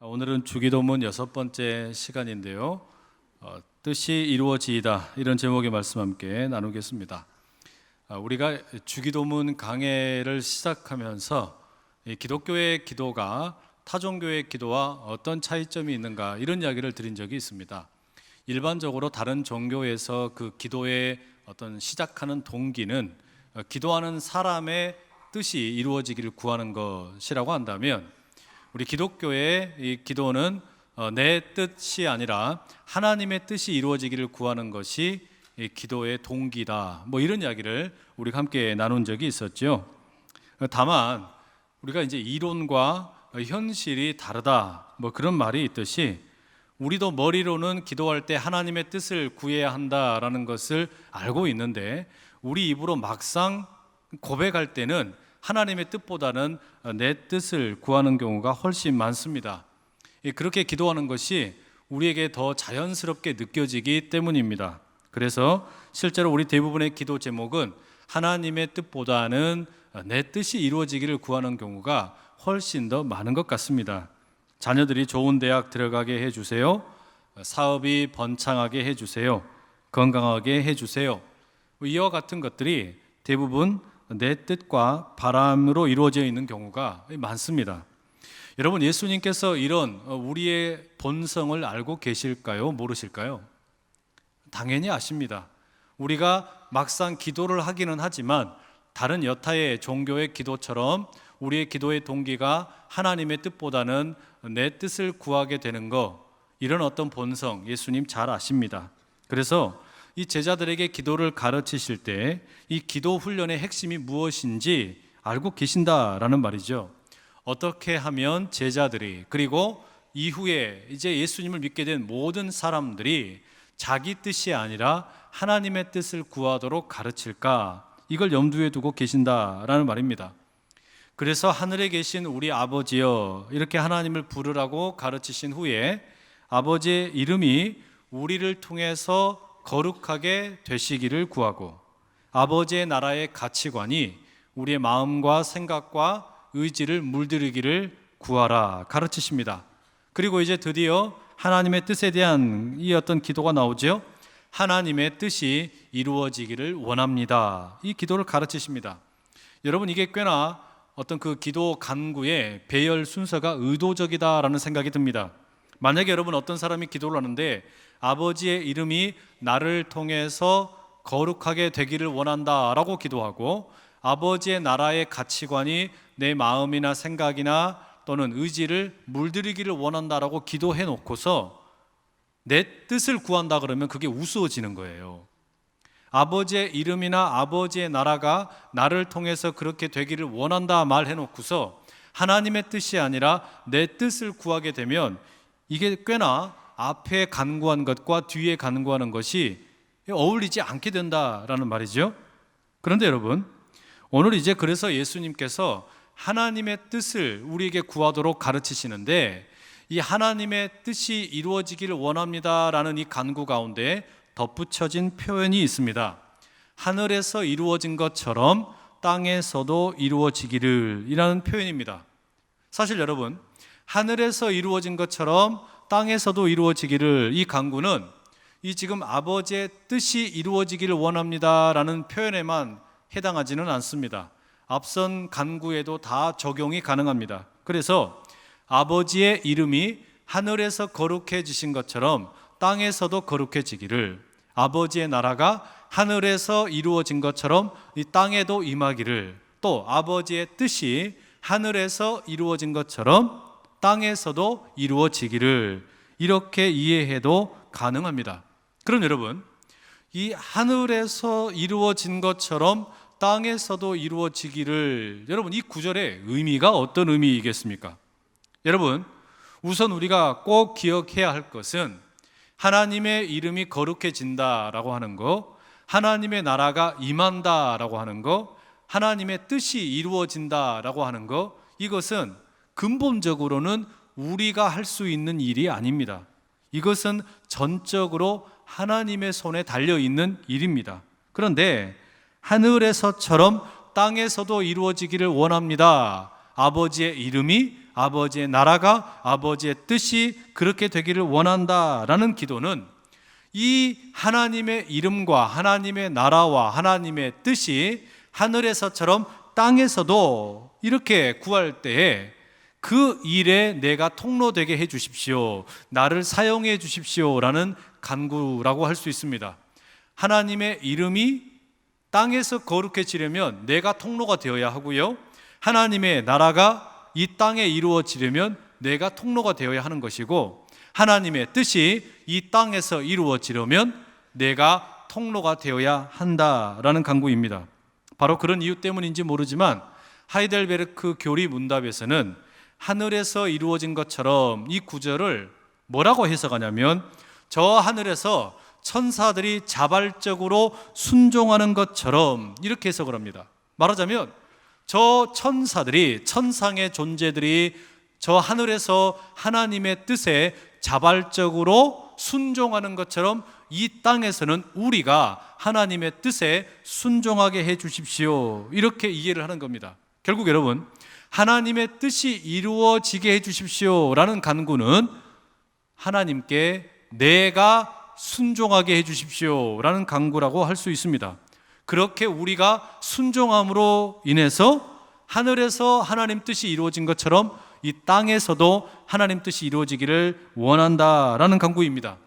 오늘은 주기도문 6번째 시간인데요. 뜻이 이루어지이다, 이런 제목의 말씀 함께 나누겠습니다. 우리가 주기도문 강해를 시작하면서 기독교의 기도가 타종교의 기도와 어떤 차이점이 있는가, 이런 이야기를 드린 적이 있습니다. 일반적으로 다른 종교에서 그 기도의 어떤 시작하는 동기는 기도하는 사람의 뜻이 이루어지기를 구하는 것이라고 한다면, 우리 기독교의 이 기도는 내 뜻이 아니라 하나님의 뜻이 이루어지기를 구하는 것이 이 기도의 동기다, 이런 이야기를 우리가 함께 나눈 적이 있었죠. 다만 우리가 이제 이론과 현실이 다르다, 그런 말이 있듯이, 우리도 머리로는 기도할 때 하나님의 뜻을 구해야 한다라는 것을 알고 있는데, 우리 입으로 막상 고백할 때는 하나님의 뜻보다는 내 뜻을 구하는 경우가 훨씬 많습니다. 그렇게 기도하는 것이 우리에게 더 자연스럽게 느껴지기 때문입니다. 그래서 실제로 우리 대부분의 기도 제목은 하나님의 뜻보다는 내 뜻이 이루어지기를 구하는 경우가 훨씬 더 많은 것 같습니다. 자녀들이 좋은 대학 들어가게 해주세요, 사업이 번창하게 해주세요, 건강하게 해주세요, 이와 같은 것들이 대부분 내 뜻과 바람으로 이루어져 있는 경우가 많습니다. 여러분, 예수님께서 이런 우리의 본성을 알고 계실까요? 모르실까요? 당연히 아십니다. 우리가 막상 기도를 하기는 하지만 다른 여타의 종교의 기도처럼 우리의 기도의 동기가 하나님의 뜻보다는 내 뜻을 구하게 되는 것, 이런 어떤 본성 예수님 잘 아십니다. 그래서 이 제자들에게 기도를 가르치실 때 이 기도 훈련의 핵심이 무엇인지 알고 계신다라는 말이죠. 어떻게 하면 제자들이, 그리고 이후에 이제 예수님을 믿게 된 모든 사람들이 자기 뜻이 아니라 하나님의 뜻을 구하도록 가르칠까, 이걸 염두에 두고 계신다라는 말입니다. 그래서 하늘에 계신 우리 아버지여, 이렇게 하나님을 부르라고 가르치신 후에 아버지의 이름이 우리를 통해서 거룩하게 되시기를 구하고, 아버지의 나라의 가치관이 우리의 마음과 생각과 의지를 물들이기를 구하라 가르치십니다. 그리고 이제 드디어 하나님의 뜻에 대한 이 어떤 기도가 나오죠. 하나님의 뜻이 이루어지기를 원합니다, 이 기도를 가르치십니다. 여러분, 이게 꽤나 어떤 그 기도 간구의 배열 순서가 의도적이다라는 생각이 듭니다. 만약에 여러분, 어떤 사람이 기도를 하는데 아버지의 이름이 나를 통해서 거룩하게 되기를 원한다라고 기도하고, 아버지의 나라의 가치관이 내 마음이나 생각이나 또는 의지를 물들이기를 원한다라고 기도해 놓고서 내 뜻을 구한다 그러면 그게 우스워지는 거예요. 아버지의 이름이나 아버지의 나라가 나를 통해서 그렇게 되기를 원한다 말해 놓고서 하나님의 뜻이 아니라 내 뜻을 구하게 되면 이게 꽤나 앞에 간구한 것과 뒤에 간구하는 것이 어울리지 않게 된다라는 말이죠. 그런데 여러분, 오늘 이제 그래서 예수님께서 하나님의 뜻을 우리에게 구하도록 가르치시는데, 이 하나님의 뜻이 이루어지기를 원합니다라는 이 간구 가운데 덧붙여진 표현이 있습니다. 하늘에서 이루어진 것처럼 땅에서도 이루어지기를, 이라는 표현입니다. 사실 여러분, 하늘에서 이루어진 것처럼 땅에서도 이루어지기를, 이 간구는 이 지금 아버지의 뜻이 이루어지기를 원합니다라는 표현에만 해당하지는 않습니다. 앞선 간구에도 다 적용이 가능합니다. 그래서 아버지의 이름이 하늘에서 거룩해지신 것처럼 땅에서도 거룩해지기를, 아버지의 나라가 하늘에서 이루어진 것처럼 이 땅에도 임하기를, 또 아버지의 뜻이 하늘에서 이루어진 것처럼 땅에서도 이루어지기를, 이렇게 이해해도 가능합니다. 그럼 여러분, 이 하늘에서 이루어진 것처럼 땅에서도 이루어지기를, 여러분, 이 구절의 의미가 어떤 의미이겠습니까? 여러분, 우선 우리가 꼭 기억해야 할 것은 하나님의 이름이 거룩해진다라고 하는 거, 하나님의 나라가 임한다라고 하는 거, 하나님의 뜻이 이루어진다라고 하는 거, 이것은 근본적으로는 우리가 할 수 있는 일이 아닙니다. 이것은 전적으로 하나님의 손에 달려있는 일입니다. 그런데 하늘에서처럼 땅에서도 이루어지기를 원합니다, 아버지의 이름이 아버지의 나라가, 아버지의 뜻이 그렇게 되기를 원한다라는 기도는 이 하나님의 이름과 하나님의 나라와 하나님의 뜻이 하늘에서처럼 땅에서도 이렇게 구할 때에 그 일에 내가 통로되게 해 주십시오, 나를 사용해 주십시오라는 간구라고 할 수 있습니다. 하나님의 이름이 땅에서 거룩해지려면 내가 통로가 되어야 하고요, 하나님의 나라가 이 땅에 이루어지려면 내가 통로가 되어야 하는 것이고, 하나님의 뜻이 이 땅에서 이루어지려면 내가 통로가 되어야 한다라는 간구입니다. 바로 그런 이유 때문인지 모르지만 하이델베르크 교리 문답에서는 하늘에서 이루어진 것처럼 이 구절을 뭐라고 해석하냐면, 저 하늘에서 천사들이 자발적으로 순종하는 것처럼 이렇게 해석을 합니다. 말하자면 저 천사들이, 천상의 존재들이 저 하늘에서 하나님의 뜻에 자발적으로 순종하는 것처럼 이 땅에서는 우리가 하나님의 뜻에 순종하게 해 주십시오, 이렇게 이해를 하는 겁니다. 결국 여러분, 하나님의 뜻이 이루어지게 해 주십시오 라는 간구는 하나님께 내가 순종하게 해 주십시오 라는 간구라고 할 수 있습니다. 그렇게 우리가 순종함으로 인해서 하늘에서 하나님 뜻이 이루어진 것처럼 이 땅에서도 하나님 뜻이 이루어지기를 원한다라는 간구입니다.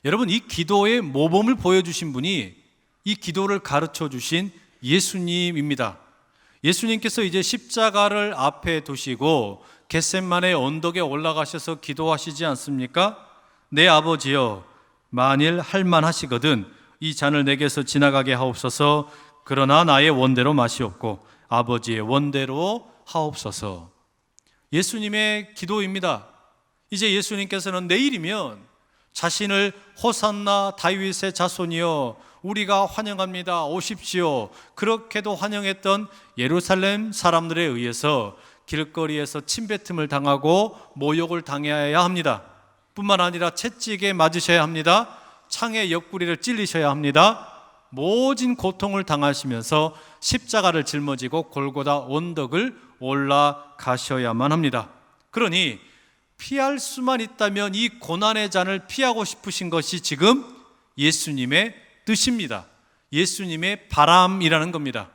여러분, 이 기도의 모범을 보여주신 분이 이 기도를 가르쳐 주신 예수님입니다. 예수님께서 이제 십자가를 앞에 두시고 겟셋마네 언덕에 올라가셔서 기도하시지 않습니까? 내 아버지여, 만일 할만하시거든 이 잔을 내게서 지나가게 하옵소서. 그러나 나의 원대로 마시옵고 아버지의 원대로 하옵소서. 예수님의 기도입니다. 이제 예수님께서는 내일이면 자신을 호산나 다윗의 자손이여 우리가 환영합니다, 오십시오, 그렇게도 환영했던 예루살렘 사람들에 의해서 길거리에서 침뱉음을 당하고 모욕을 당해야 합니다. 뿐만 아니라 채찍에 맞으셔야 합니다. 창의 옆구리를 찔리셔야 합니다. 모진 고통을 당하시면서 십자가를 짊어지고 골고다 언덕을 올라가셔야만 합니다. 그러니 피할 수만 있다면 이 고난의 잔을 피하고 싶으신 것이 지금 예수님의 뜻입니다. 예수님의 바람이라는 겁니다.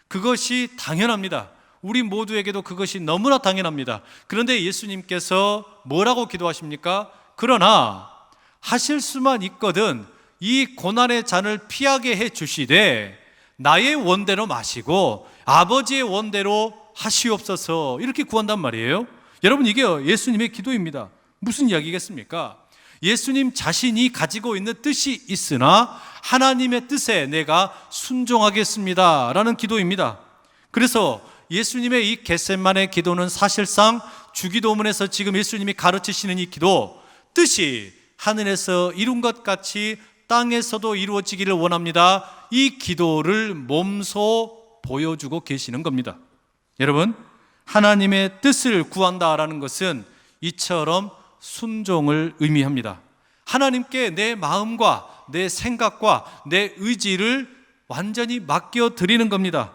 그것이 당연합니다. 우리 모두에게도 그것이 너무나 당연합니다. 그런데 예수님께서 뭐라고 기도하십니까? 그러나 하실 수만 있거든 이 고난의 잔을 피하게 해 주시되 나의 원대로 마시고 아버지의 원대로 하시옵소서, 이렇게 구한단 말이에요. 여러분, 이게 예수님의 기도입니다. 무슨 이야기겠습니까? 예수님 자신이 가지고 있는 뜻이 있으나 하나님의 뜻에 내가 순종하겠습니다 라는 기도입니다. 그래서 예수님의 이 겟셋마네 기도는 사실상 주기도문에서 지금 예수님이 가르치시는 이 기도, 뜻이 하늘에서 이룬 것 같이 땅에서도 이루어지기를 원합니다, 이 기도를 몸소 보여주고 계시는 겁니다. 여러분, 하나님의 뜻을 구한다라는 것은 이처럼 순종을 의미합니다. 하나님께 내 마음과 내 생각과 내 의지를 완전히 맡겨드리는 겁니다.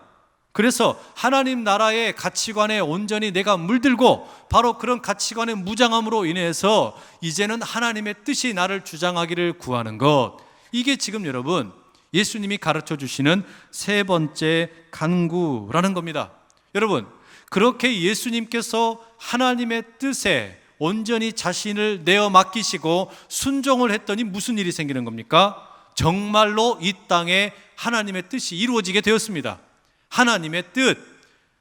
그래서 하나님 나라의 가치관에 온전히 내가 물들고 바로 그런 가치관의 무장함으로 인해서 이제는 하나님의 뜻이 나를 주장하기를 구하는 것, 이게 지금 여러분 예수님이 가르쳐 주시는 세 번째 간구라는 겁니다. 여러분, 그렇게 예수님께서 하나님의 뜻에 온전히 자신을 내어 맡기시고 순종을 했더니 무슨 일이 생기는 겁니까? 정말로 이 땅에 하나님의 뜻이 이루어지게 되었습니다. 하나님의 뜻,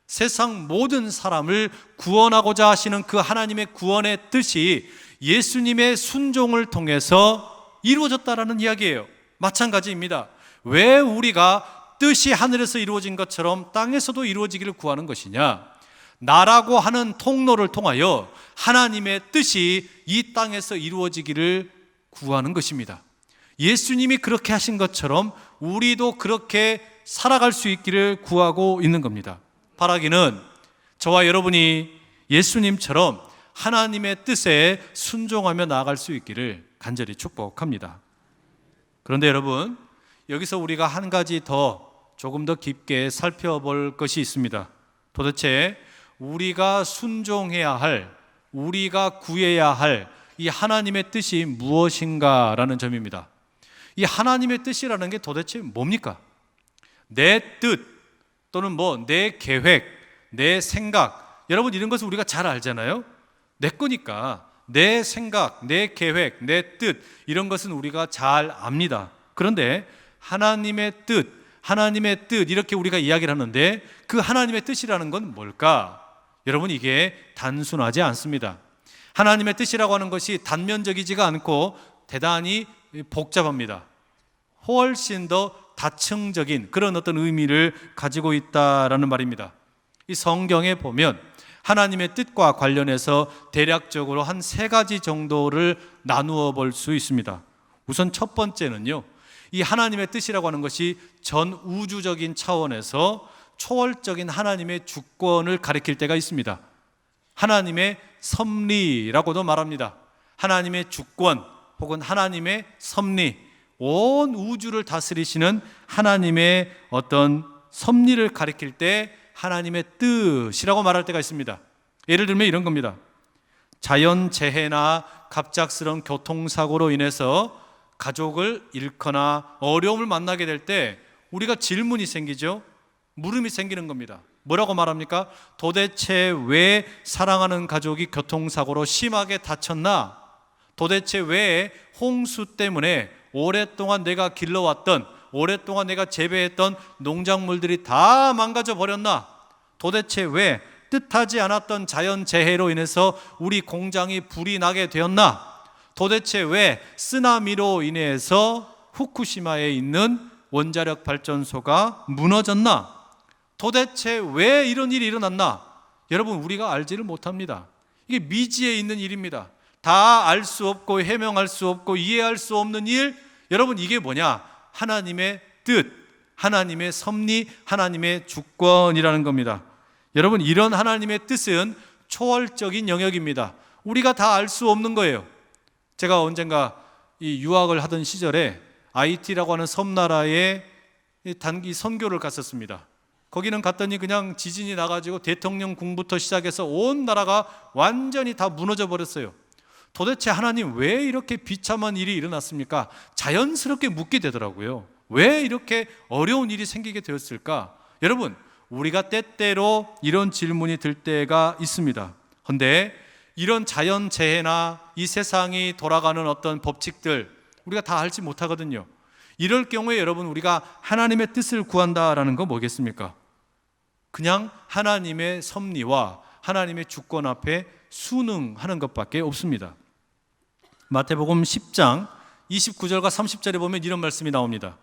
세상 모든 사람을 구원하고자 하시는 그 하나님의 구원의 뜻이 예수님의 순종을 통해서 이루어졌다라는 이야기예요. 마찬가지입니다. 왜 우리가 뜻이 하늘에서 이루어진 것처럼 땅에서도 이루어지기를 구하는 것이냐? 나라고 하는 통로를 통하여 하나님의 뜻이 이 땅에서 이루어지기를 구하는 것입니다. 예수님이 그렇게 하신 것처럼 우리도 그렇게 살아갈 수 있기를 구하고 있는 겁니다. 바라기는 저와 여러분이 예수님처럼 하나님의 뜻에 순종하며 나아갈 수 있기를 간절히 축복합니다. 그런데 여러분, 여기서 우리가 한 가지 더 조금 더 깊게 살펴볼 것이 있습니다. 도대체 우리가 순종해야 할, 우리가 구해야 할 이 하나님의 뜻이 무엇인가라는 점입니다. 이 하나님의 뜻이라는 게 도대체 뭡니까? 내 뜻 또는 내 계획, 내 생각, 여러분 이런 것을 우리가 잘 알잖아요. 내 거니까 내 생각, 내 계획, 내 뜻 이런 것은 우리가 잘 압니다. 그런데 하나님의 뜻 이렇게 우리가 이야기를 하는데 그 하나님의 뜻이라는 건 뭘까? 여러분 이게 단순하지 않습니다. 하나님의 뜻이라고 하는 것이 단면적이지가 않고 대단히 복잡합니다. 훨씬 더 다층적인 그런 어떤 의미를 가지고 있다라는 말입니다. 이 성경에 보면 하나님의 뜻과 관련해서 대략적으로 한 3가지 정도를 나누어 볼 수 있습니다. 우선 첫 번째는요, 이 하나님의 뜻이라고 하는 것이 전 우주적인 차원에서 초월적인 하나님의 주권을 가리킬 때가 있습니다. 하나님의 섭리라고도 말합니다. 하나님의 주권 혹은 하나님의 섭리, 온 우주를 다스리시는 하나님의 어떤 섭리를 가리킬 때 하나님의 뜻이라고 말할 때가 있습니다. 예를 들면 이런 겁니다. 자연재해나 갑작스러운 교통사고로 인해서 가족을 잃거나 어려움을 만나게 될 때 우리가 질문이 생기죠. 물음이 생기는 겁니다. 뭐라고 말합니까? 도대체 왜 사랑하는 가족이 교통사고로 심하게 다쳤나? 도대체 왜 홍수 때문에 오랫동안 내가 길러왔던, 오랫동안 내가 재배했던 농작물들이 다 망가져 버렸나? 도대체 왜 뜻하지 않았던 자연재해로 인해서 우리 공장이 불이 나게 되었나? 도대체 왜 쓰나미로 인해서 후쿠시마에 있는 원자력 발전소가 무너졌나? 도대체 왜 이런 일이 일어났나? 여러분 우리가 알지를 못합니다. 이게 미지에 있는 일입니다. 다 알 수 없고 해명할 수 없고 이해할 수 없는 일. 여러분 이게 뭐냐? 하나님의 뜻, 하나님의 섭리, 하나님의 주권이라는 겁니다. 여러분 이런 하나님의 뜻은 초월적인 영역입니다. 우리가 다 알 수 없는 거예요. 제가 언젠가 이 유학을 하던 시절에 IT라고 하는 섬나라에 단기 선교를 갔었습니다. 거기는 갔더니 그냥 지진이 나가지고 대통령 궁부터 시작해서 온 나라가 완전히 다 무너져 버렸어요. 도대체 하나님 왜 이렇게 비참한 일이 일어났습니까? 자연스럽게 묻게 되더라고요. 왜 이렇게 어려운 일이 생기게 되었을까? 여러분 우리가 때때로 이런 질문이 들 때가 있습니다. 그런데 이런 자연재해나 이 세상이 돌아가는 어떤 법칙들 우리가 다 알지 못하거든요. 이럴 경우에 여러분 우리가 하나님의 뜻을 구한다라는 거 뭐겠습니까? 그냥 하나님의 섭리와 하나님의 주권 앞에 순응하는 것밖에 없습니다. 마태복음 10장 29절과 30절에 보면 이런 말씀이 나옵니다.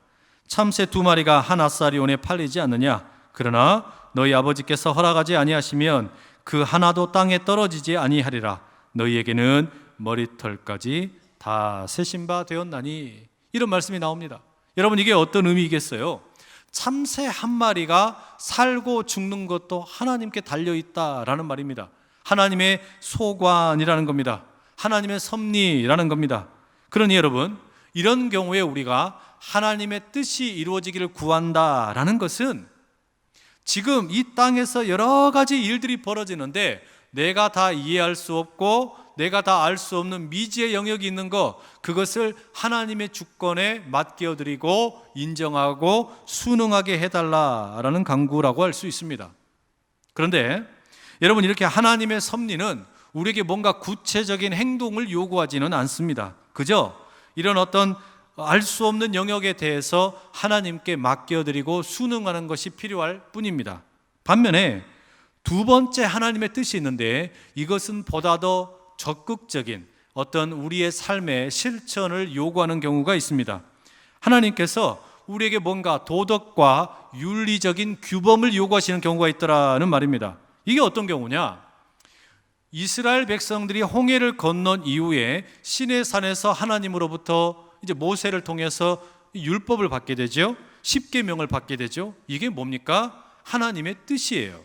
참새 2마리가 한 아사리온에 팔리지 않느냐? 그러나 너희 아버지께서 허락하지 아니하시면 그 하나도 땅에 떨어지지 아니하리라. 너희에게는 머리털까지 다 세신 바 되었나니. 이런 말씀이 나옵니다. 여러분 이게 어떤 의미겠어요? 참새 한 마리가 살고 죽는 것도 하나님께 달려있다라는 말입니다. 하나님의 소관이라는 겁니다. 하나님의 섭리라는 겁니다. 그러니 여러분 이런 경우에 우리가 하나님의 뜻이 이루어지기를 구한다라는 것은 지금 이 땅에서 여러 가지 일들이 벌어지는데 내가 다 이해할 수 없고 내가 다 알 수 없는 미지의 영역이 있는 것, 그것을 하나님의 주권에 맡겨드리고 인정하고 순응하게 해달라라는 강구라고 할 수 있습니다. 그런데 여러분 이렇게 하나님의 섭리는 우리에게 뭔가 구체적인 행동을 요구하지는 않습니다. 그저 이런 어떤 알 수 없는 영역에 대해서 하나님께 맡겨드리고 순응하는 것이 필요할 뿐입니다. 반면에 두 번째 하나님의 뜻이 있는데 이것은 보다 더 적극적인 어떤 우리의 삶의 실천을 요구하는 경우가 있습니다. 하나님께서 우리에게 뭔가 도덕과 윤리적인 규범을 요구하시는 경우가 있더라는 말입니다. 이게 어떤 경우냐? 이스라엘 백성들이 홍해를 건넌 이후에 시내산에서 하나님으로부터 이제 모세를 통해서 율법을 받게 되죠. 십계명을 받게 되죠. 이게 뭡니까? 하나님의 뜻이에요.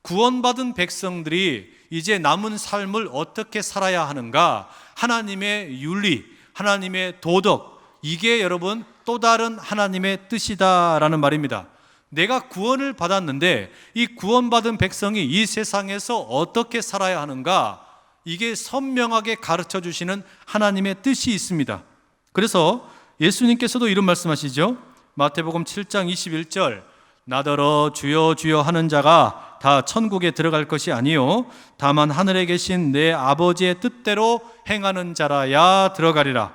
구원받은 백성들이 이제 남은 삶을 어떻게 살아야 하는가? 하나님의 윤리, 하나님의 도덕, 이게 여러분 또 다른 하나님의 뜻이다라는 말입니다. 내가 구원을 받았는데 이 구원받은 백성이 이 세상에서 어떻게 살아야 하는가, 이게 선명하게 가르쳐 주시는 하나님의 뜻이 있습니다. 그래서 예수님께서도 이런 말씀하시죠. 마태복음 7장 21절, 나더러 주여 주여 하는 자가 다 천국에 들어갈 것이 아니요 다만 하늘에 계신 내 아버지의 뜻대로 행하는 자라야 들어가리라.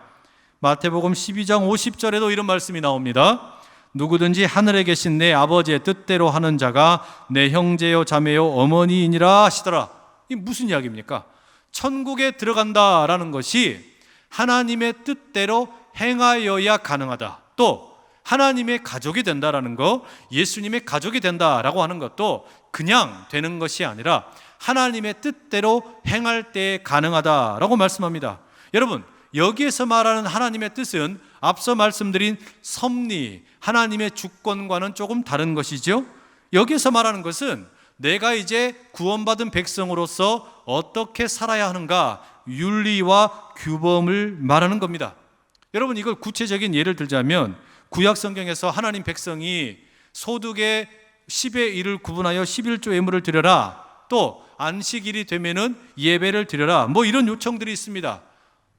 마태복음 12장 50절에도 이런 말씀이 나옵니다. 누구든지 하늘에 계신 내 아버지의 뜻대로 하는 자가 내 형제요 자매요 어머니이니라 하시더라. 이게 무슨 이야기입니까? 천국에 들어간다라는 것이 하나님의 뜻대로 행하여야 가능하다. 또 하나님의 가족이 된다라는 거, 예수님의 가족이 된다라고 하는 것도 그냥 되는 것이 아니라 하나님의 뜻대로 행할 때 가능하다라고 말씀합니다. 여러분, 여기에서 말하는 하나님의 뜻은 앞서 말씀드린 섭리, 하나님의 주권과는 조금 다른 것이죠. 여기에서 말하는 것은 내가 이제 구원받은 백성으로서 어떻게 살아야 하는가, 윤리와 규범을 말하는 겁니다. 여러분, 이걸 구체적인 예를 들자면 구약 성경에서 하나님 백성이 소득의 10의 1을 구분하여 11조 예물을 드려라, 또 안식일이 되면은 예배를 드려라, 뭐 이런 요청들이 있습니다.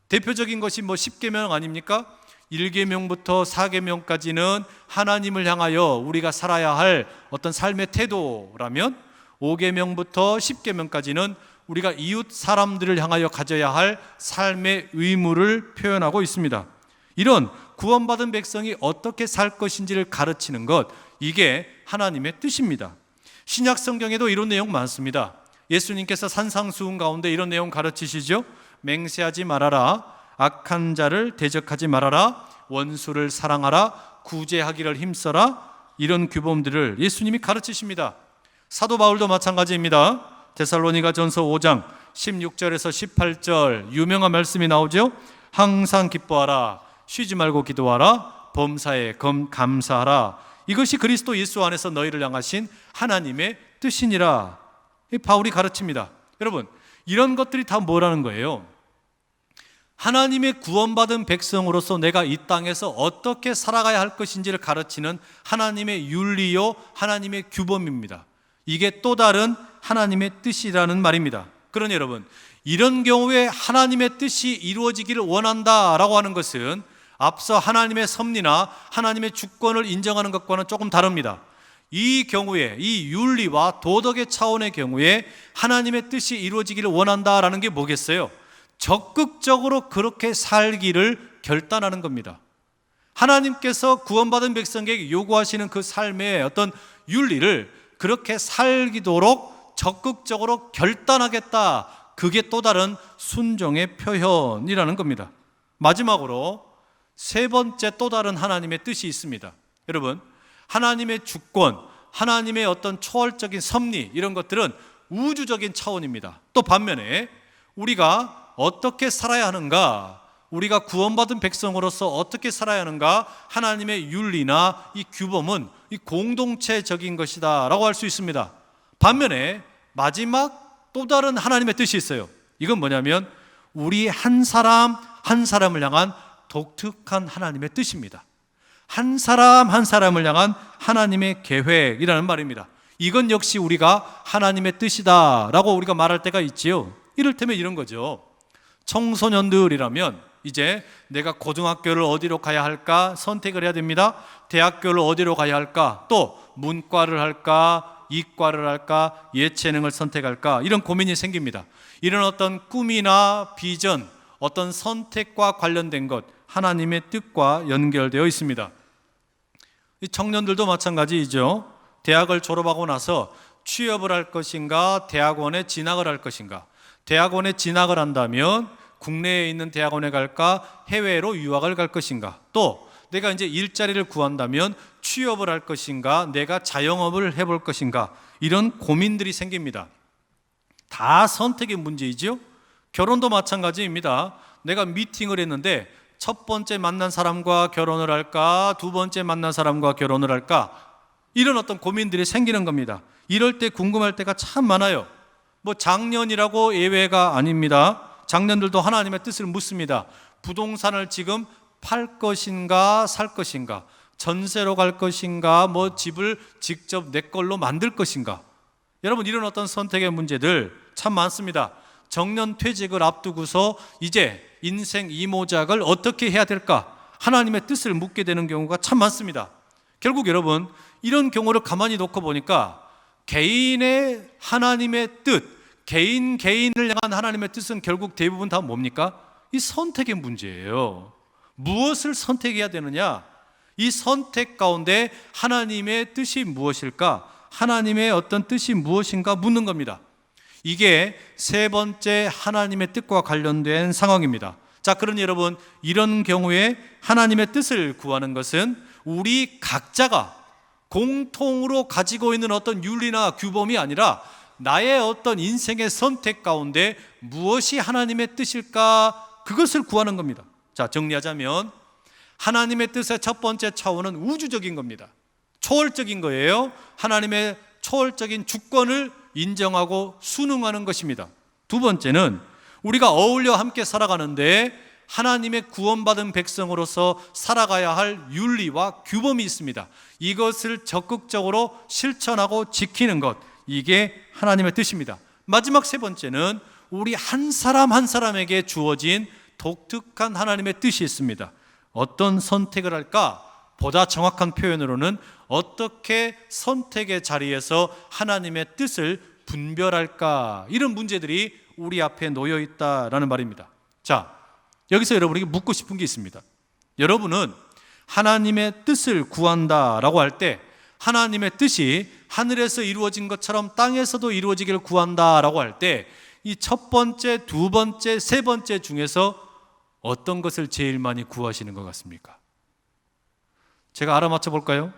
대표적인 것이 뭐 10계명 아닙니까? 1계명부터 4계명까지는 하나님을 향하여 우리가 살아야 할 어떤 삶의 태도라면, 5계명부터 10계명까지는 우리가 이웃 사람들을 향하여 가져야 할 삶의 의무를 표현하고 있습니다. 이런 구원받은 백성이 어떻게 살 것인지를 가르치는 것, 이게 하나님의 뜻입니다. 신약 성경에도 이런 내용 많습니다. 예수님께서 산상수훈 가운데 이런 내용 가르치시죠. 맹세하지 말아라, 악한 자를 대적하지 말아라, 원수를 사랑하라, 구제하기를 힘써라, 이런 규범들을 예수님이 가르치십니다. 사도 바울도 마찬가지입니다. 데살로니가전서 5장 16절에서 18절 유명한 말씀이 나오죠. 항상 기뻐하라, 쉬지 말고 기도하라, 범사에 감사하라, 이것이 그리스도 예수 안에서 너희를 향하신 하나님의 뜻이니라. 바울이 가르칩니다. 여러분, 이런 것들이 다 뭐라는 거예요? 하나님의 구원받은 백성으로서 내가 이 땅에서 어떻게 살아가야 할 것인지를 가르치는 하나님의 윤리요, 하나님의 규범입니다. 이게 또 다른 하나님의 뜻이라는 말입니다. 그러니 여러분, 이런 경우에 하나님의 뜻이 이루어지기를 원한다라고 하는 것은 앞서 하나님의 섭리나 하나님의 주권을 인정하는 것과는 조금 다릅니다. 이 경우에, 이 윤리와 도덕의 차원의 경우에 하나님의 뜻이 이루어지기를 원한다라는 게 뭐겠어요? 적극적으로 그렇게 살기를 결단하는 겁니다. 하나님께서 구원받은 백성에게 요구하시는 그 삶의 어떤 윤리를 그렇게 살기도록 적극적으로 결단하겠다, 그게 또 다른 순종의 표현이라는 겁니다. 마지막으로 세 번째 또 다른 하나님의 뜻이 있습니다. 여러분, 하나님의 주권, 하나님의 어떤 초월적인 섭리, 이런 것들은 우주적인 차원입니다. 또 반면에 우리가 어떻게 살아야 하는가, 우리가 구원받은 백성으로서 어떻게 살아야 하는가, 하나님의 윤리나 이 규범은 이 공동체적인 것이다 라고 할 수 있습니다. 반면에 마지막 또 다른 하나님의 뜻이 있어요. 이건 뭐냐면 우리 한 사람 한 사람을 향한 독특한 하나님의 뜻입니다. 한 사람 한 사람을 향한 하나님의 계획이라는 말입니다. 이건 역시 우리가 하나님의 뜻이다 라고 우리가 말할 때가 있지요. 이를테면 이런 거죠. 청소년들이라면 이제 내가 고등학교를 어디로 가야 할까 선택을 해야 됩니다. 대학교를 어디로 가야 할까, 또 문과를 할까, 이과를 할까, 예체능을 선택할까, 이런 고민이 생깁니다. 이런 어떤 꿈이나 비전, 어떤 선택과 관련된 것, 하나님의 뜻과 연결되어 있습니다. 이 청년들도 마찬가지이죠. 대학을 졸업하고 나서 취업을 할 것인가, 대학원에 진학을 할 것인가. 대학원에 진학을 한다면 국내에 있는 대학원에 갈까, 해외로 유학을 갈 것인가. 또 내가 이제 일자리를 구한다면 취업을 할 것인가, 내가 자영업을 해볼 것인가, 이런 고민들이 생깁니다. 다 선택의 문제이죠. 결혼도 마찬가지입니다. 내가 미팅을 했는데 첫 번째 만난 사람과 결혼을 할까, 두 번째 만난 사람과 결혼을 할까, 이런 어떤 고민들이 생기는 겁니다. 이럴 때 궁금할 때가 참 많아요. 뭐 장년이라고 예외가 아닙니다. 장년들도 하나님의 뜻을 묻습니다. 부동산을 지금 팔 것인가 살 것인가, 전세로 갈 것인가, 뭐 집을 직접 내 걸로 만들 것인가. 여러분, 이런 어떤 선택의 문제들 참 많습니다. 정년 퇴직을 앞두고서 이제 인생 이모작을 어떻게 해야 될까, 하나님의 뜻을 묻게 되는 경우가 참 많습니다. 결국 여러분, 이런 경우를 가만히 놓고 보니까 개인의 하나님의 뜻, 개인을 향한 하나님의 뜻은 결국 대부분 다 뭡니까? 이 선택의 문제예요. 무엇을 선택해야 되느냐? 이 선택 가운데 하나님의 뜻이 무엇일까? 하나님의 어떤 뜻이 무엇인가 묻는 겁니다. 이게 세 번째 하나님의 뜻과 관련된 상황입니다. 자, 그러니 여러분, 이런 경우에 하나님의 뜻을 구하는 것은 우리 각자가 공통으로 가지고 있는 어떤 윤리나 규범이 아니라 나의 어떤 인생의 선택 가운데 무엇이 하나님의 뜻일까, 그것을 구하는 겁니다. 자, 정리하자면 하나님의 뜻의 첫 번째 차원은 우주적인 겁니다. 초월적인 거예요. 하나님의 초월적인 주권을 인정하고 순응하는 것입니다. 두 번째는 우리가 어울려 함께 살아가는데 하나님의 구원받은 백성으로서 살아가야 할 윤리와 규범이 있습니다. 이것을 적극적으로 실천하고 지키는 것, 이게 하나님의 뜻입니다. 마지막 세 번째는 우리 한 사람 한 사람에게 주어진 독특한 하나님의 뜻이 있습니다. 어떤 선택을 할까? 보다 정확한 표현으로는 어떻게 선택의 자리에서 하나님의 뜻을 분별할까? 이런 문제들이 우리 앞에 놓여 있다라는 말입니다. 자, 여기서 여러분에게 묻고 싶은 게 있습니다. 여러분은 하나님의 뜻을 구한다라고 할 때 하나님의 뜻이 하늘에서 이루어진 것처럼 땅에서도 이루어지기를 구한다라고 할 때 이 첫 번째, 두 번째, 세 번째 중에서 어떤 것을 제일 많이 구하시는 것 같습니까? 제가 알아맞혀 볼까요?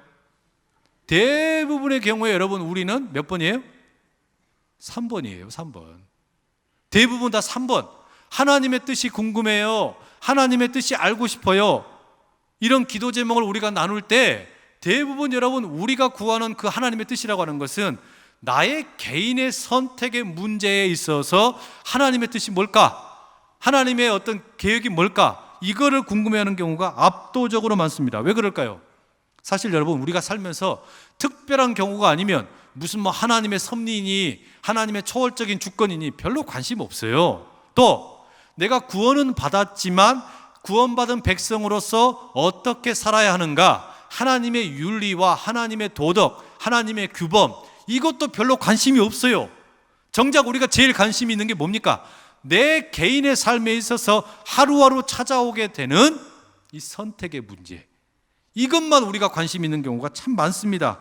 대부분의 경우에 여러분, 우리는 몇 번이에요? 3번이에요. 3번. 대부분 다 3번. 하나님의 뜻이 궁금해요. 하나님의 뜻이 알고 싶어요. 이런 기도 제목을 우리가 나눌 때 대부분 여러분, 우리가 구하는 그 하나님의 뜻이라고 하는 것은 나의 개인의 선택의 문제에 있어서 하나님의 뜻이 뭘까? 하나님의 어떤 계획이 뭘까? 이거를 궁금해하는 경우가 압도적으로 많습니다. 왜 그럴까요? 사실 여러분, 우리가 살면서 특별한 경우가 아니면 무슨 뭐 하나님의 섭리니 하나님의 초월적인 주권이니 별로 관심 없어요. 또 내가 구원은 받았지만 구원받은 백성으로서 어떻게 살아야 하는가, 하나님의 윤리와 하나님의 도덕, 하나님의 규범, 이것도 별로 관심이 없어요. 정작 우리가 제일 관심이 있는 게 뭡니까? 내 개인의 삶에 있어서 하루하루 찾아오게 되는 이 선택의 문제, 이것만 우리가 관심 있는 경우가 참 많습니다.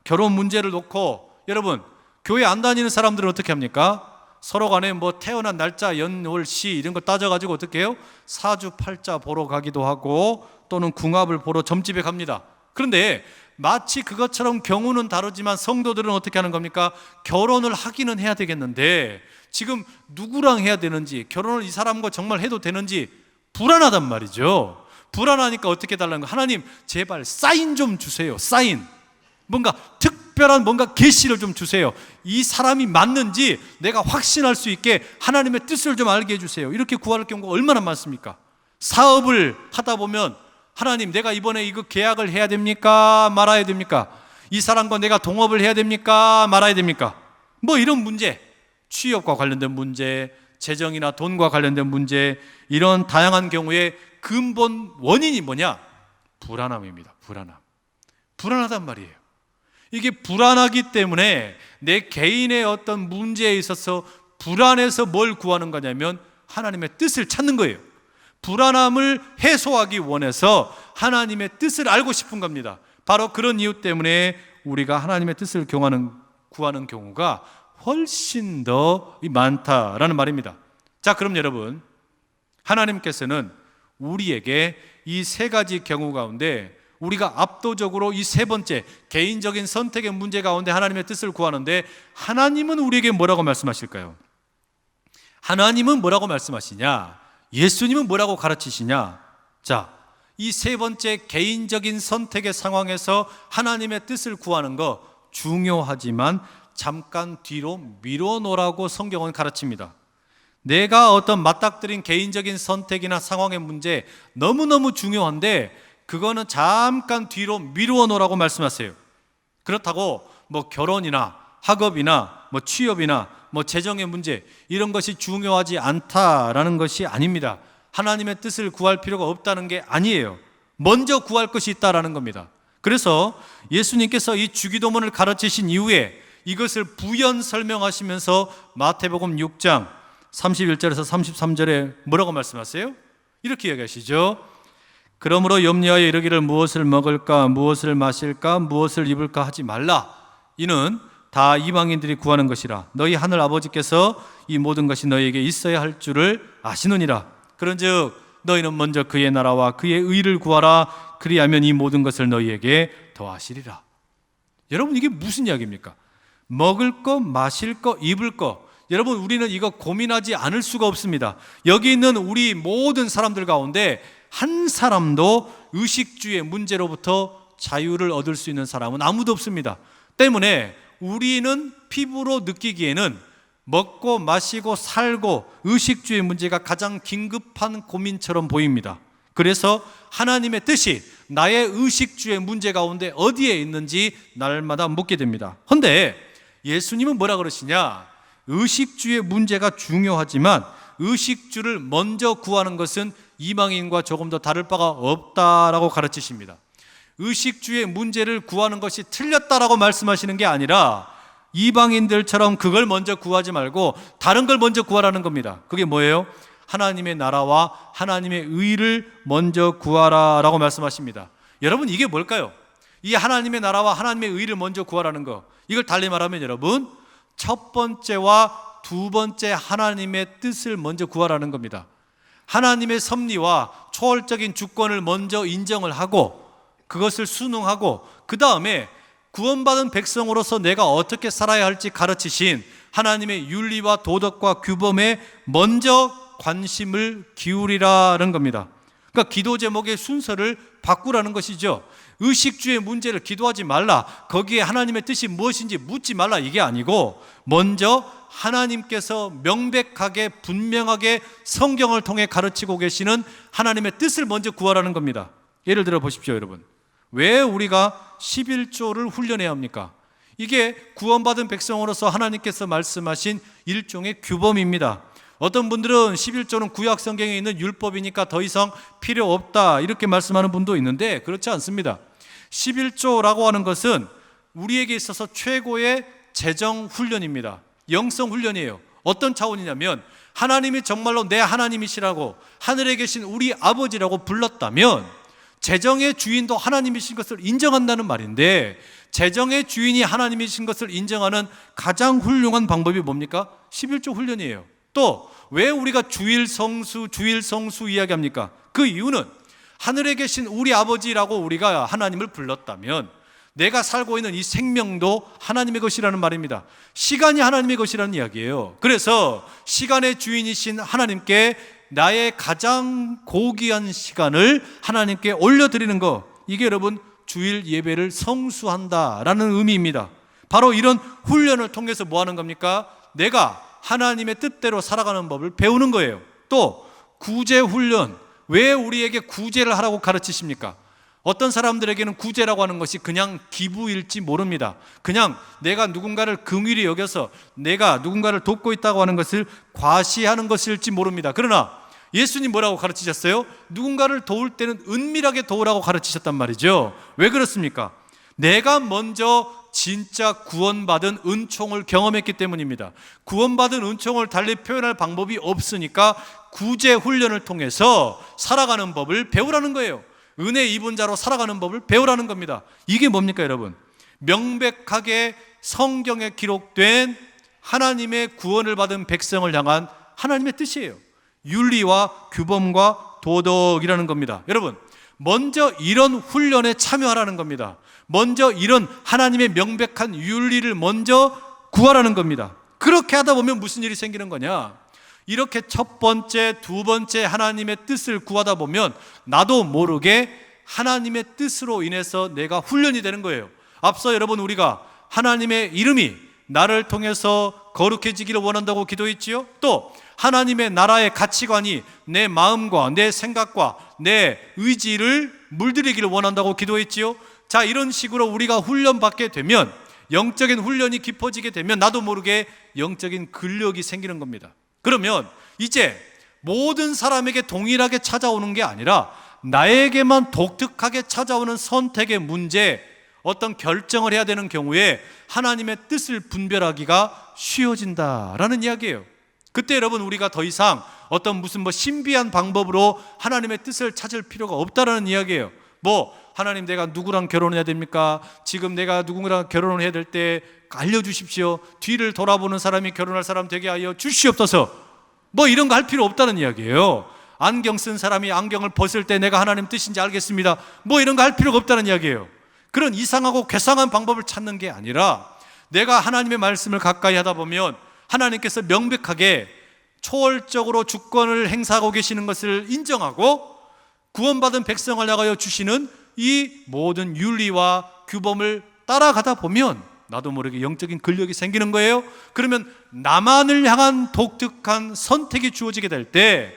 결혼 문제를 놓고 여러분, 교회 안 다니는 사람들은 어떻게 합니까? 서로 간에 뭐 태어난 날짜, 연월, 시 이런 거 따져가지고 어떻게 해요? 사주팔자 보러 가기도 하고 또는 궁합을 보러 점집에 갑니다. 그런데 마치 그것처럼 경우는 다르지만 성도들은 어떻게 하는 겁니까? 결혼을 하기는 해야 되겠는데 지금 누구랑 해야 되는지, 결혼을 이 사람과 정말 해도 되는지 불안하단 말이죠. 불안하니까 어떻게 달라는 거예요? 하나님 제발 사인 좀 주세요. 사인, 뭔가 특별한 뭔가 계시를 좀 주세요. 이 사람이 맞는지 내가 확신할 수 있게 하나님의 뜻을 좀 알게 해주세요. 이렇게 구할 경우가 얼마나 많습니까? 사업을 하다 보면 하나님, 내가 이번에 이거 계약을 해야 됩니까? 말아야 됩니까? 이 사람과 내가 동업을 해야 됩니까? 말아야 됩니까? 뭐 이런 문제, 취업과 관련된 문제, 재정이나 돈과 관련된 문제, 이런 다양한 경우에 근본 원인이 뭐냐? 불안함입니다. 불안하단 말이에요. 이게 불안하기 때문에 내 개인의 어떤 문제에 있어서 불안해서 뭘 구하는 거냐면 하나님의 뜻을 찾는 거예요. 불안함을 해소하기 원해서 하나님의 뜻을 알고 싶은 겁니다. 바로 그런 이유 때문에 우리가 하나님의 뜻을 구하는 경우가 훨씬 더 많다라는 말입니다. 자, 그럼 여러분, 하나님께서는 우리에게 이 세 가지 경우 가운데 우리가 압도적으로 이 세 번째 개인적인 선택의 문제 가운데 하나님의 뜻을 구하는데 하나님은 우리에게 뭐라고 말씀하실까요? 하나님은 뭐라고 말씀하시냐? 예수님은 뭐라고 가르치시냐? 자, 이 세 번째 개인적인 선택의 상황에서 하나님의 뜻을 구하는 거 중요하지만 잠깐 뒤로 미뤄놓으라고 성경은 가르칩니다. 내가 어떤 맞닥뜨린 개인적인 선택이나 상황의 문제 너무너무 중요한데 그거는 잠깐 뒤로 미루어 놓으라고 말씀하세요. 그렇다고 뭐 결혼이나 학업이나 뭐 취업이나 뭐 재정의 문제 이런 것이 중요하지 않다라는 것이 아닙니다. 하나님의 뜻을 구할 필요가 없다는 게 아니에요. 먼저 구할 것이 있다라는 겁니다. 그래서 예수님께서 이 주기도문을 가르치신 이후에 이것을 부연 설명하시면서 마태복음 6장 31절에서 33절에 뭐라고 말씀하세요? 이렇게 이야기하시죠. 그러므로 염려하여 이르기를 무엇을 먹을까 무엇을 마실까 무엇을 입을까 하지 말라. 이는 다 이방인들이 구하는 것이라. 너희 하늘 아버지께서 이 모든 것이 너희에게 있어야 할 줄을 아시느니라. 그런즉 너희는 먼저 그의 나라와 그의 의를 구하라. 그리하면 이 모든 것을 너희에게 더하시리라. 여러분, 이게 무슨 이야기입니까? 먹을 거, 마실 거, 입을 거. 여러분, 우리는 이거 고민하지 않을 수가 없습니다. 여기 있는 우리 모든 사람들 가운데 한 사람도 의식주의 문제로부터 자유를 얻을 수 있는 사람은 아무도 없습니다. 때문에 우리는 피부로 느끼기에는 먹고 마시고 살고 의식주의 문제가 가장 긴급한 고민처럼 보입니다. 그래서 하나님의 뜻이 나의 의식주의 문제 가운데 어디에 있는지 날마다 묻게 됩니다. 그런데 예수님은 뭐라 그러시냐? 의식주의 문제가 중요하지만 의식주를 먼저 구하는 것은 이방인과 조금 더 다를 바가 없다라고 가르치십니다. 의식주의 문제를 구하는 것이 틀렸다라고 말씀하시는 게 아니라 이방인들처럼 그걸 먼저 구하지 말고 다른 걸 먼저 구하라는 겁니다. 그게 뭐예요? 하나님의 나라와 하나님의 의를 먼저 구하라라고 말씀하십니다. 여러분, 이게 뭘까요? 이 하나님의 나라와 하나님의 의를 먼저 구하라는 거, 이걸 달리 말하면 여러분, 첫 번째와 두 번째 하나님의 뜻을 먼저 구하라는 겁니다. 하나님의 섭리와 초월적인 주권을 먼저 인정을 하고 그것을 순응하고 그 다음에 구원받은 백성으로서 내가 어떻게 살아야 할지 가르치신 하나님의 윤리와 도덕과 규범에 먼저 관심을 기울이라는 겁니다. 그러니까 기도 제목의 순서를 바꾸라는 것이죠. 의식주의 문제를 기도하지 말라, 거기에 하나님의 뜻이 무엇인지 묻지 말라, 이게 아니고 먼저 하나님께서 명백하게 분명하게 성경을 통해 가르치고 계시는 하나님의 뜻을 먼저 구하라는 겁니다. 예를 들어 보십시오, 여러분. 왜 우리가 11조를 훈련해야 합니까? 이게 구원받은 백성으로서 하나님께서 말씀하신 일종의 규범입니다. 어떤 분들은 11조는 구약 성경에 있는 율법이니까 더 이상 필요 없다 이렇게 말씀하는 분도 있는데 그렇지 않습니다. 11조라고 하는 것은 우리에게 있어서 최고의 재정 훈련입니다. 영성 훈련이에요. 어떤 차원이냐면 하나님이 정말로 내 하나님이시라고 하늘에 계신 우리 아버지라고 불렀다면 재정의 주인도 하나님이신 것을 인정한다는 말인데, 재정의 주인이 하나님이신 것을 인정하는 가장 훌륭한 방법이 뭡니까? 11조 훈련이에요. 또 왜 우리가 주일 성수 이야기합니까? 그 이유는 하늘에 계신 우리 아버지라고 우리가 하나님을 불렀다면 내가 살고 있는 이 생명도 하나님의 것이라는 말입니다. 시간이 하나님의 것이라는 이야기예요. 그래서 시간의 주인이신 하나님께 나의 가장 고귀한 시간을 하나님께 올려드리는 거, 이게 여러분 주일 예배를 성수한다라는 의미입니다. 바로 이런 훈련을 통해서 뭐 하는 겁니까? 내가 하나님의 뜻대로 살아가는 법을 배우는 거예요. 또 구제 훈련, 왜 우리에게 구제를 하라고 가르치십니까? 어떤 사람들에게는 구제라고 하는 것이 그냥 기부일지 모릅니다. 그냥 내가 누군가를 긍휼히 여겨서 내가 누군가를 돕고 있다고 하는 것을 과시하는 것일지 모릅니다. 그러나 예수님 뭐라고 가르치셨어요? 누군가를 도울 때는 은밀하게 도우라고 가르치셨단 말이죠. 왜 그렇습니까? 내가 먼저 진짜 구원받은 은총을 경험했기 때문입니다. 구원받은 은총을 달리 표현할 방법이 없으니까 구제 훈련을 통해서 살아가는 법을 배우라는 거예요. 은혜 입은 자로 살아가는 법을 배우라는 겁니다. 이게 뭡니까, 여러분? 명백하게 성경에 기록된 하나님의 구원을 받은 백성을 향한 하나님의 뜻이에요. 윤리와 규범과 도덕이라는 겁니다. 여러분, 먼저 이런 훈련에 참여하라는 겁니다. 먼저 이런 하나님의 명백한 윤리를 먼저 구하라는 겁니다. 그렇게 하다 보면 무슨 일이 생기는 거냐? 이렇게 첫 번째, 두 번째 하나님의 뜻을 구하다 보면 나도 모르게 하나님의 뜻으로 인해서 내가 훈련이 되는 거예요. 앞서 여러분, 우리가 하나님의 이름이 나를 통해서 거룩해지기를 원한다고 기도했지요. 또 하나님의 나라의 가치관이 내 마음과 내 생각과 내 의지를 물들이기를 원한다고 기도했지요. 자, 이런 식으로 우리가 훈련받게 되면, 영적인 훈련이 깊어지게 되면 나도 모르게 영적인 근력이 생기는 겁니다. 그러면 이제 모든 사람에게 동일하게 찾아오는 게 아니라 나에게만 독특하게 찾아오는 선택의 문제, 어떤 결정을 해야 되는 경우에 하나님의 뜻을 분별하기가 쉬워진다라는 이야기예요. 그때 여러분, 우리가 더 이상 어떤 무슨 신비한 방법으로 하나님의 뜻을 찾을 필요가 없다라는 이야기예요. 하나님, 내가 누구랑 결혼해야 됩니까? 지금 내가 누구랑 결혼을 해야 될 때 알려주십시오. 뒤를 돌아보는 사람이 결혼할 사람 되게 하여 주시옵소서. 이런 거 할 필요 없다는 이야기예요. 안경 쓴 사람이 안경을 벗을 때 내가 하나님 뜻인지 알겠습니다. 이런 거 할 필요가 없다는 이야기예요. 그런 이상하고 괴상한 방법을 찾는 게 아니라 내가 하나님의 말씀을 가까이 하다 보면 하나님께서 명백하게 초월적으로 주권을 행사하고 계시는 것을 인정하고 구원받은 백성을 향하여 주시는 이 모든 윤리와 규범을 따라가다 보면 나도 모르게 영적인 근력이 생기는 거예요. 그러면 나만을 향한 독특한 선택이 주어지게 될 때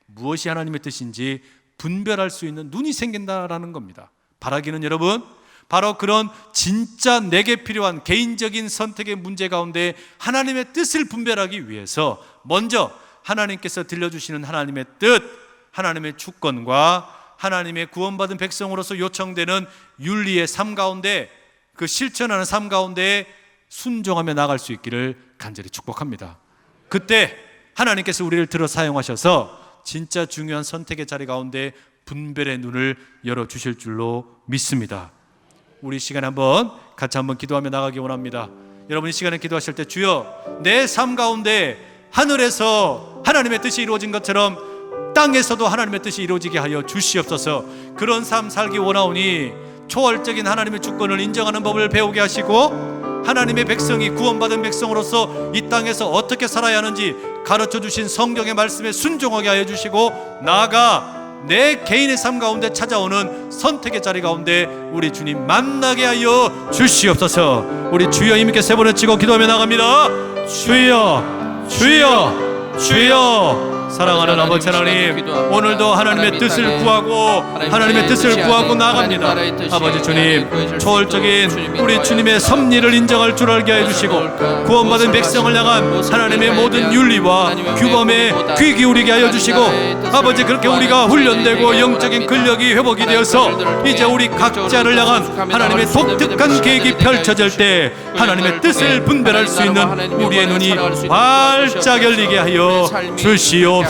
무엇이 하나님의 뜻인지 분별할 수 있는 눈이 생긴다라는 겁니다. 바라기는 여러분, 바로 그런 진짜 내게 필요한 개인적인 선택의 문제 가운데 하나님의 뜻을 분별하기 위해서 먼저 하나님께서 들려주시는 하나님의 뜻, 하나님의 주권과 하나님의 구원받은 백성으로서 요청되는 윤리의 삶 가운데, 그 실천하는 삶 가운데 순종하며 나갈 수 있기를 간절히 축복합니다. 그때 하나님께서 우리를 들어 사용하셔서 진짜 중요한 선택의 자리 가운데 분별의 눈을 열어주실 줄로 믿습니다. 우리 시간에 같이 한번 기도하며 나가기 원합니다. 여러분, 이 시간에 기도하실 때 주여, 내 삶 가운데 하늘에서 하나님의 뜻이 이루어진 것처럼 땅에서도 하나님의 뜻이 이루어지게 하여 주시옵소서. 그런 삶 살기 원하오니 초월적인 하나님의 주권을 인정하는 법을 배우게 하시고 하나님의 백성이 구원받은 백성으로서 이 땅에서 어떻게 살아야 하는지 가르쳐 주신 성경의 말씀에 순종하게 하여 주시고, 나아가 내 개인의 삶 가운데 찾아오는 선택의 자리 가운데 우리 주님 만나게 하여 주시옵소서. 우리 주여 힘있게 세 번을 치고 기도하며 나갑니다. 주여, 주여, 주여. 사랑하는 아버지 하나님, 오늘도 하나님의 뜻을 구하고 하나님의 뜻을 구하고 나갑니다. 아버지 주님, 초월적인 우리 주님의 섭리를 인정할 줄 알게 해주시고 구원받은 백성을 향한 하나님의 모든 윤리와 규범에 귀 기울이게 하여 주시고, 아버지, 그렇게 우리가 훈련되고 영적인 근력이 회복이 되어서 이제 우리 각자를 향한 하나님의 독특한 계획이 펼쳐질 때 하나님의 뜻을 분별할 수 있는 우리의 눈이 활짝 열리게 하여 주시옵소서.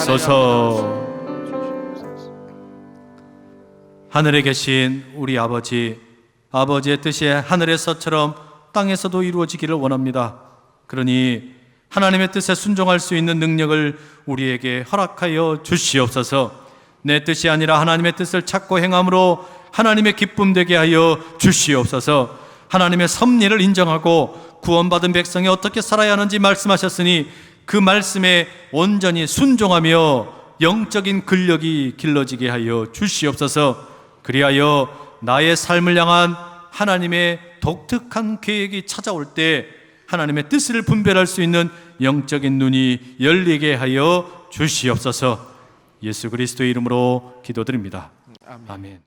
하늘에 계신 우리 아버지, 아버지의 뜻이 하늘에서처럼 땅에서도 이루어지기를 원합니다. 그러니 하나님의 뜻에 순종할 수 있는 능력을 우리에게 허락하여 주시옵소서. 내 뜻이 아니라 하나님의 뜻을 찾고 행함으로 하나님의 기쁨 되게 하여 주시옵소서. 하나님의 섭리를 인정하고 구원받은 백성이 어떻게 살아야 하는지 말씀하셨으니 그 말씀에 온전히 순종하며 영적인 근력이 길러지게 하여 주시옵소서. 그리하여 나의 삶을 향한 하나님의 독특한 계획이 찾아올 때 하나님의 뜻을 분별할 수 있는 영적인 눈이 열리게 하여 주시옵소서. 예수 그리스도의 이름으로 기도드립니다. 아멘.